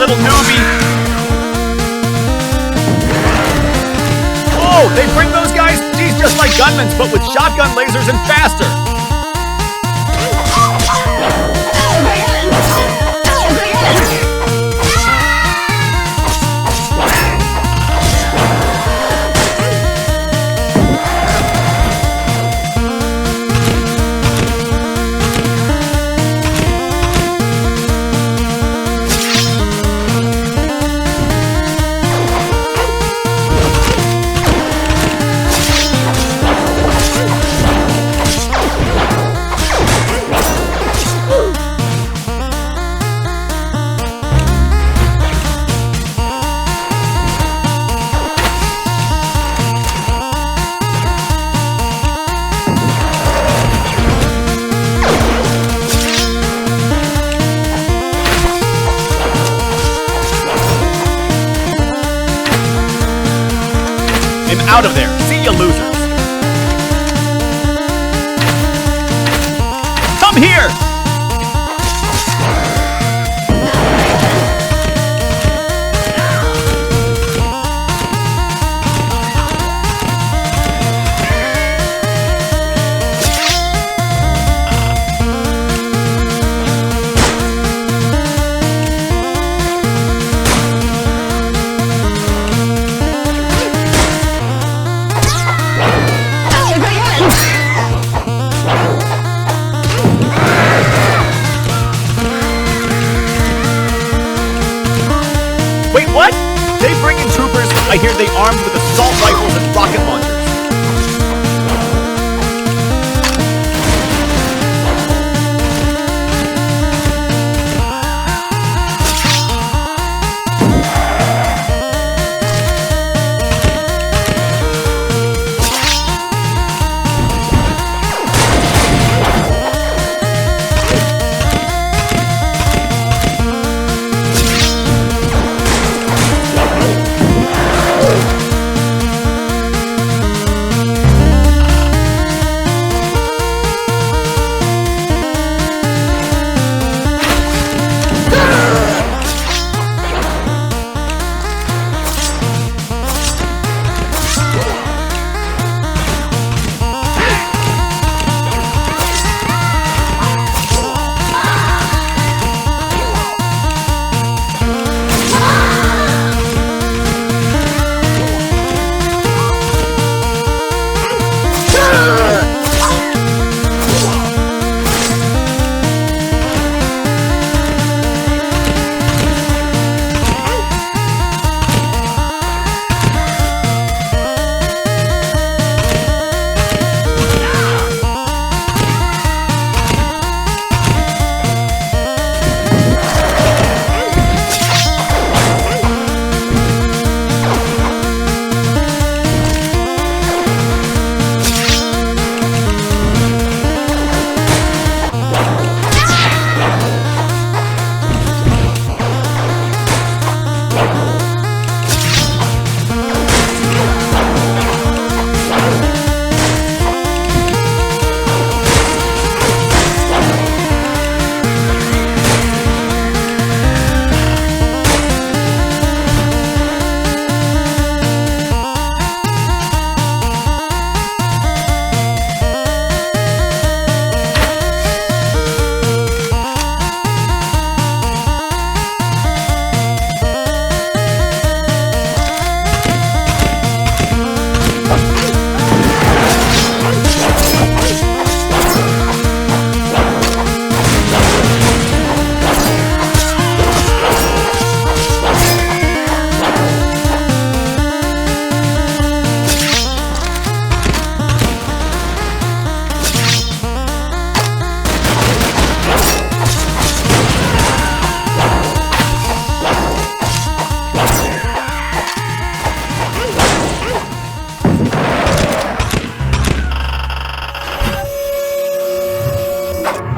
little newbie. Oh, they bring those guys? Geez, just like Gunman's, but with shotgun lasers and faster. Out of there. See ya, losers. Come here! I hear they armed with assault rifles and rocket launchers.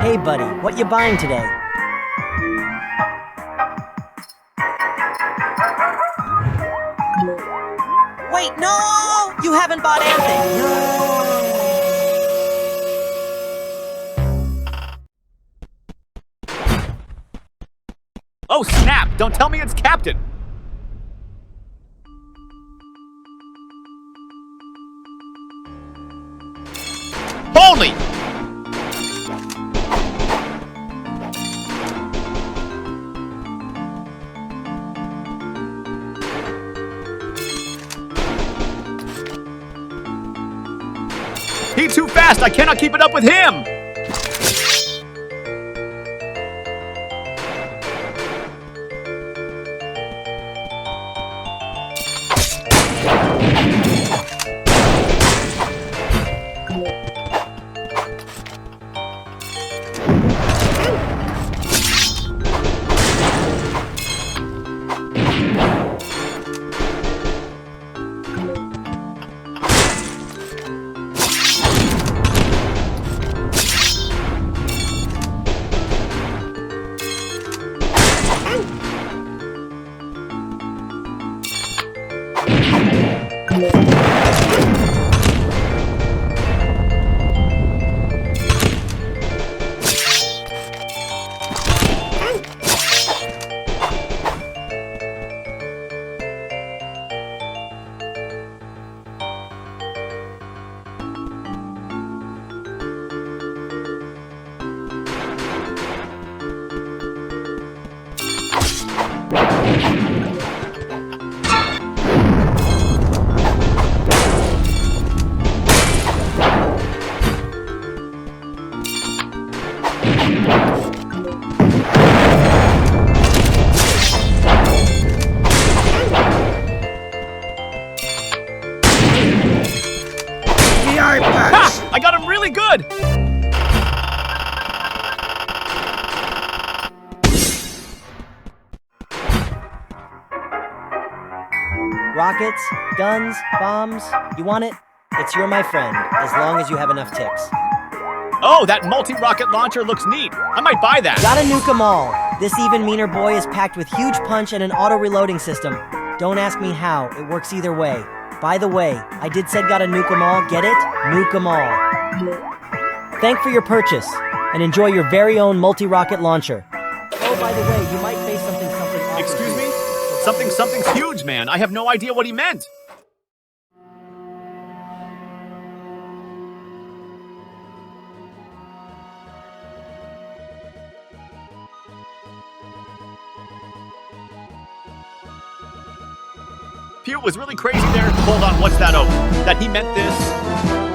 Hey buddy, what you buying today? Wait, no! You haven't bought anything! No! Oh, snap! Don't tell me it's Captain! Holy! He's too fast! I cannot keep it up with him! Ha! I got him really good! Rockets, guns, bombs, you want it? It's You're My Friend, as long as you have enough ticks. Oh, that multi-rocket launcher looks neat. I might buy that. Gotta nuke 'em all. This even meaner boy is packed with huge punch and an auto-reloading system. Don't ask me how, it works either way. By the way, I did said gotta nuke 'em all, get it? Nuke 'em all. Thank for your purchase, and enjoy your very own multi-rocket launcher. Oh, by the way, you might face something awful. Excuse me? Something's huge, man. I have no idea what he meant. Pew was really crazy there. Hold on, what's that? Oh, that he meant this.